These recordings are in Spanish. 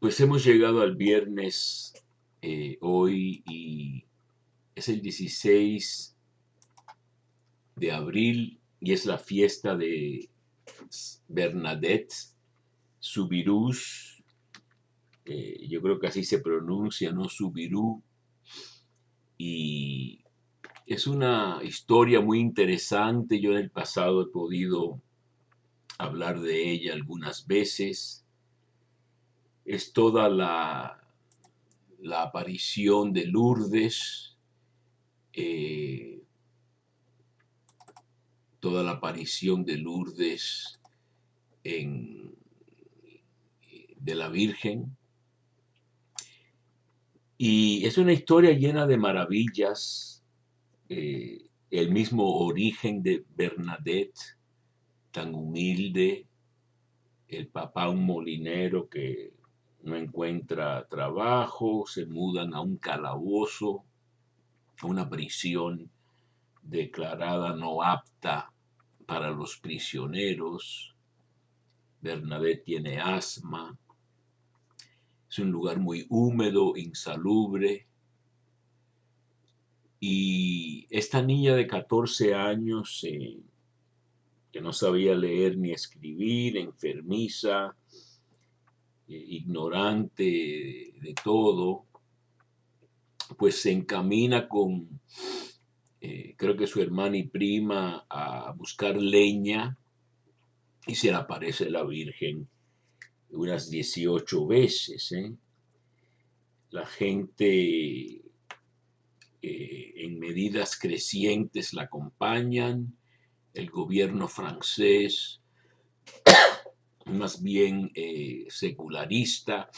Pues hemos llegado al viernes hoy y es el 16 de abril y es la fiesta de Bernadette Soubirous. Yo creo que así se pronuncia, ¿no? Soubirous. Y es una historia muy interesante. Yo en el pasado he podido hablar de ella algunas veces. Es toda la aparición de Lourdes, eh, toda la aparición de Lourdes en, de la Virgen. Y es una historia llena de maravillas, el mismo origen de Bernadette, tan humilde, el papá un molinero que no encuentra trabajo, se mudan a un calabozo, a una prisión declarada no apta para los prisioneros. Bernadette tiene asma, es un lugar muy húmedo, insalubre, y esta niña de 14 años, que no sabía leer ni escribir, enfermiza, ignorante de todo, pues se encamina con, creo que su hermana y prima, a buscar leña y se le aparece la Virgen unas 18 veces. La gente en medidas crecientes la acompañan. El gobierno francés, más bien secularista,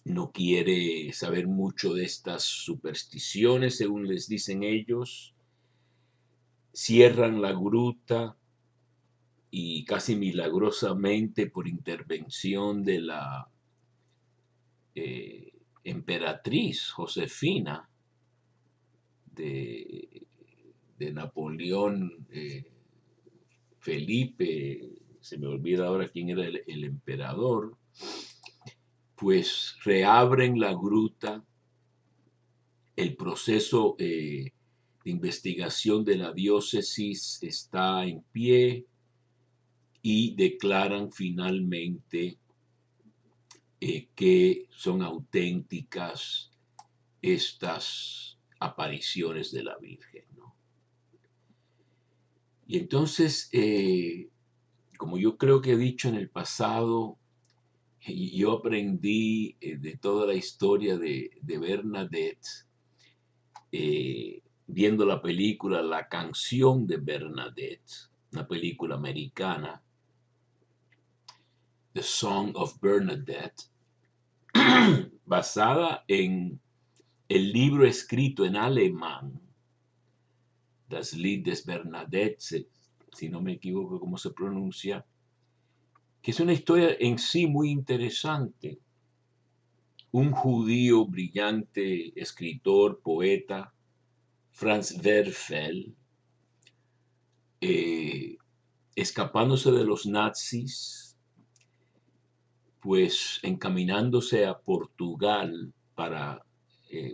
no quiere saber mucho de estas supersticiones, según les dicen ellos. Cierran la gruta y casi milagrosamente por intervención de la emperatriz Josefina de, de Napoleón, Felipe, se me olvida ahora quién era el emperador, pues reabren la gruta. El proceso de investigación de la diócesis está en pie y declaran finalmente que son auténticas estas apariciones de la Virgen, ¿no? Y entonces, como yo creo que he dicho en el pasado, yo aprendí de toda la historia de Bernadette, viendo la película La canción de Bernadette, una película americana, The Song of Bernadette, basada en el libro escrito en alemán, Das Lied des Bernadette, si no me equivoco cómo se pronuncia, que es una historia en sí muy interesante. Un judío brillante, escritor, poeta, Franz Werfel, eh, escapándose de los nazis, pues encaminándose a Portugal para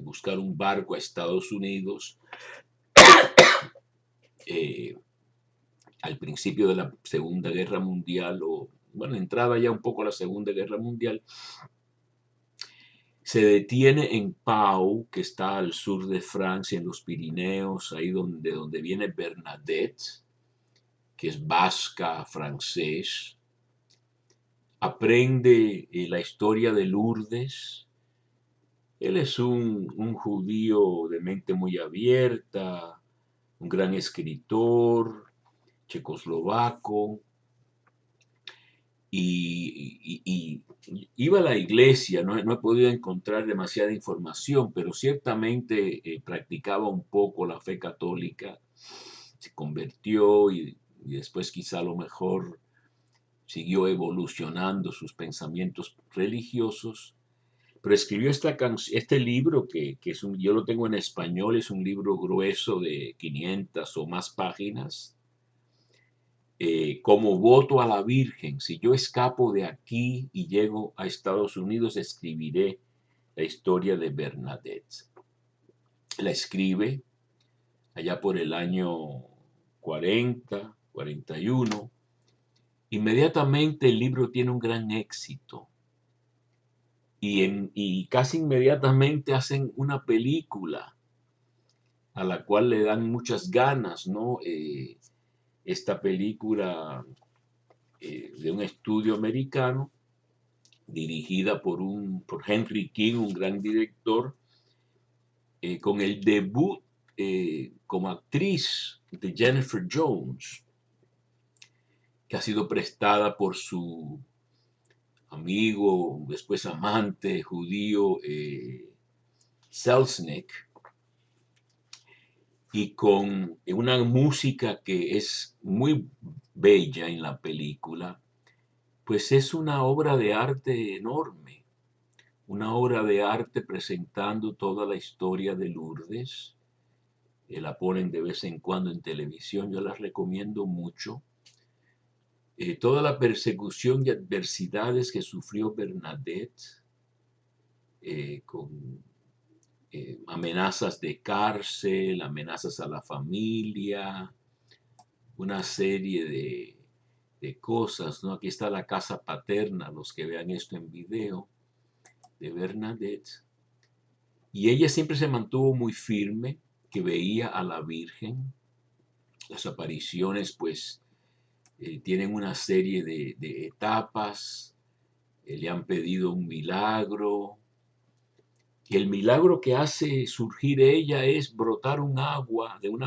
buscar un barco a Estados Unidos, eh, al principio de la Segunda Guerra Mundial, o bueno, entraba ya un poco la Segunda Guerra Mundial, se detiene en Pau, que está al sur de Francia, en los Pirineos, ahí donde viene Bernadette, que es vasca, francés. Aprende la historia de Lourdes. Él es un judío de mente muy abierta, un gran escritor, checoslovaco, y iba a la iglesia. No he podido encontrar demasiada información, pero ciertamente practicaba un poco la fe católica, se convirtió y después quizá a lo mejor siguió evolucionando sus pensamientos religiosos, pero escribió este libro que es yo lo tengo en español, es un libro grueso de 500 o más páginas, como voto a la Virgen, si yo escapo de aquí y llego a Estados Unidos, escribiré la historia de Bernadette. La escribe allá por el año 40, 41. Inmediatamente el libro tiene un gran éxito y casi inmediatamente hacen una película a la cual le dan muchas ganas, ¿no? Esta película de un estudio americano dirigida por Henry King, un gran director, con el debut como actriz de Jennifer Jones, que ha sido prestada por su amigo, después amante judío, Selznick, y con una música que es muy bella en la película, pues es una obra de arte enorme, una obra de arte presentando toda la historia de Lourdes. La ponen de vez en cuando en televisión, yo la recomiendo mucho. Toda la persecución y adversidades que sufrió Bernadette, con amenazas de cárcel, amenazas a la familia, una serie de cosas, ¿no? Aquí está la casa paterna, los que vean esto en video, de Bernadette. Y ella siempre se mantuvo muy firme, que veía a la Virgen. Las apariciones, pues, tienen una serie de etapas. Le han pedido un milagro. Y el milagro que hace surgir ella es brotar un agua de un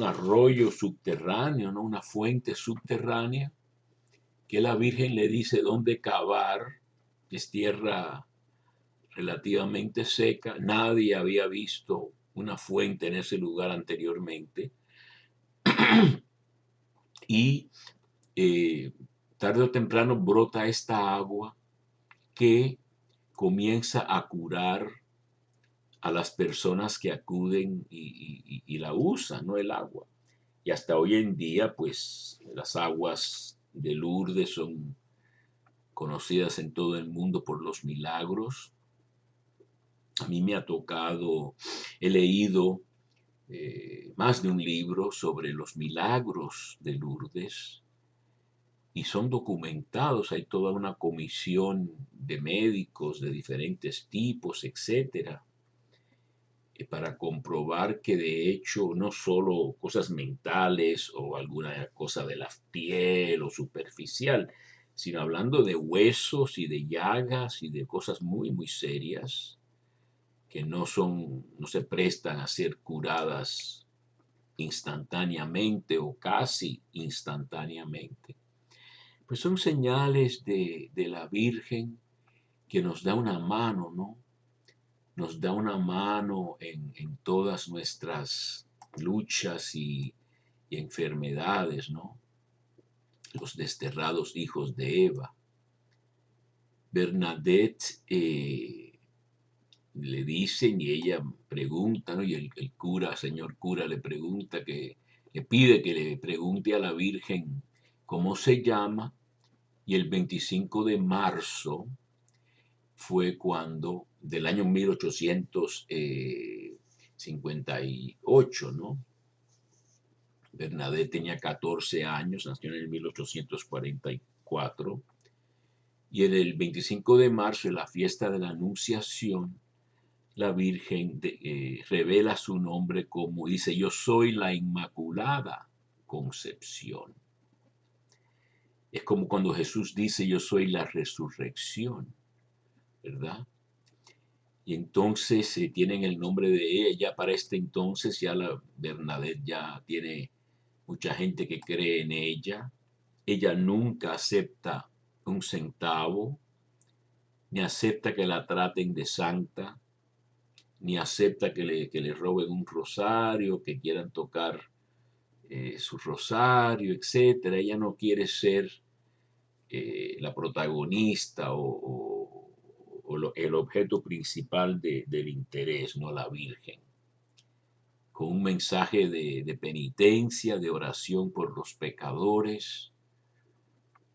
arroyo subterráneo, ¿no? Una fuente subterránea, que la Virgen le dice dónde cavar. Es tierra relativamente seca. Nadie había visto una fuente en ese lugar anteriormente. Y tarde o temprano brota esta agua que comienza a curar a las personas que acuden y la usan, ¿no? El agua. Y hasta hoy en día, pues, las aguas de Lourdes son conocidas en todo el mundo por los milagros. A mí me ha tocado, he leído más de un libro sobre los milagros de Lourdes y son documentados. Hay toda una comisión de médicos de diferentes tipos, etcétera, para comprobar que de hecho no solo cosas mentales o alguna cosa de la piel o superficial, sino hablando de huesos y de llagas y de cosas muy, muy serias que no se prestan a ser curadas instantáneamente o casi instantáneamente. Pues son señales de la Virgen que nos da una mano, ¿no? Nos da una mano en todas nuestras luchas y enfermedades, ¿no? Los desterrados hijos de Eva. Bernadette le dicen y ella pregunta, ¿no? Y el cura, señor cura, le pide que le pregunte a la Virgen cómo se llama, y el 25 de marzo fue cuando, del año 1858, ¿no? Bernadette tenía 14 años, nació en el 1844, y en el 25 de marzo, en la fiesta de la Anunciación, la Virgen revela su nombre como dice: yo soy la Inmaculada Concepción. Es como cuando Jesús dice: yo soy la resurrección, ¿verdad? Y entonces tienen el nombre de ella. Ya para este entonces ya la Bernadette ya tiene mucha gente que cree en ella. Ella nunca acepta un centavo, ni acepta que la traten de santa, ni acepta que le roben un rosario, que quieran tocar su rosario, etcétera. Ella no quiere ser la protagonista el objeto principal del interés, no la Virgen. con un mensaje de penitencia, de oración por los pecadores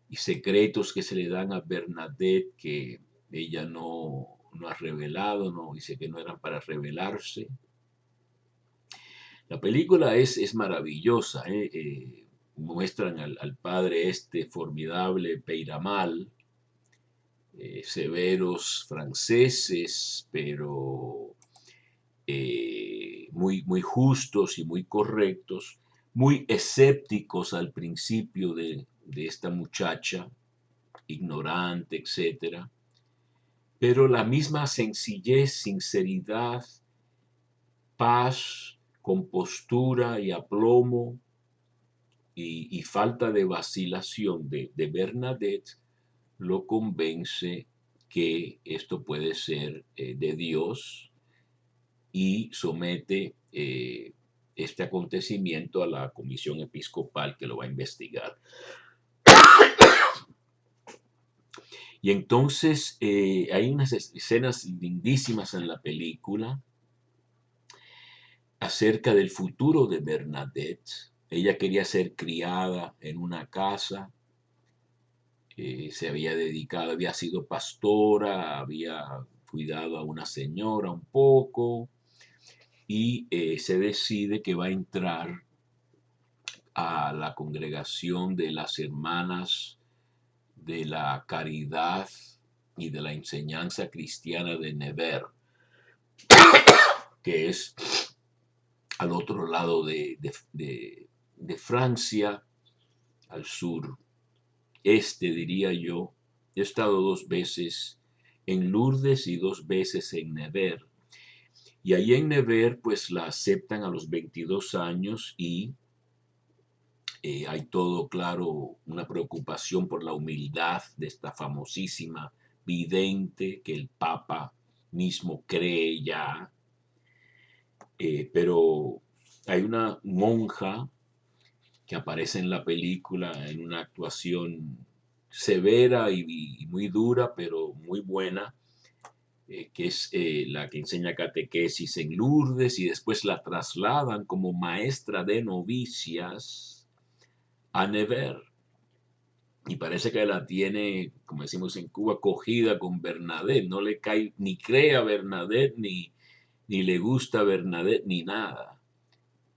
y secretos que se le dan a Bernadette que ella no ha revelado, no, dice que no eran para revelarse. La película es maravillosa, muestran al padre este formidable Peyramal, severos franceses, pero muy justos y muy correctos, muy escépticos al principio de esta muchacha, ignorante, etcétera, pero la misma sencillez, sinceridad, paz, compostura y aplomo y falta de vacilación de Bernadette lo convence que esto puede ser de Dios y somete este acontecimiento a la comisión episcopal que lo va a investigar. Y entonces hay unas escenas lindísimas en la película acerca del futuro de Bernadette. Ella quería ser criada en una casa, se había dedicado, había sido pastora, había cuidado a una señora un poco y se decide que va a entrar a la congregación de las hermanas de la caridad y de la enseñanza cristiana de Nevers, que es al otro lado de Francia, al sur este, diría yo. He estado 2 veces en Lourdes y 2 veces en Nevers. Y ahí en Nevers, pues la aceptan a los 22 años y hay todo, claro, una preocupación por la humildad de esta famosísima vidente que el Papa mismo cree ya. Pero hay una monja que aparece en la película en una actuación severa y muy dura, pero muy buena, que es la que enseña catequesis en Lourdes y después la trasladan como maestra de novicias a Nevers. Y parece que la tiene, como decimos en Cuba, cogida con Bernadette. No le cae, ni cree a Bernadette, ni le gusta a Bernadette, ni nada.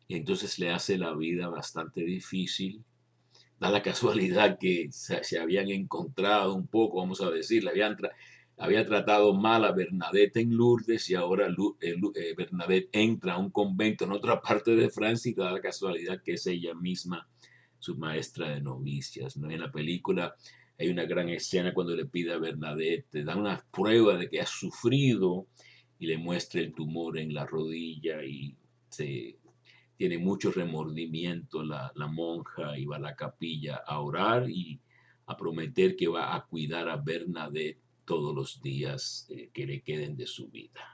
Y entonces le hace la vida bastante difícil. Da la casualidad que se habían encontrado un poco, vamos a decir, había tratado mal a Bernadette en Lourdes y ahora Bernadette entra a un convento en otra parte de Francia y da la casualidad que es ella misma su maestra de novicias, ¿no? En la película hay una gran escena cuando le pide a Bernadette, te da una prueba de que ha sufrido y le muestra el tumor en la rodilla y tiene mucho remordimiento la monja y va a la capilla a orar y a prometer que va a cuidar a Bernadette todos los días que le queden de su vida.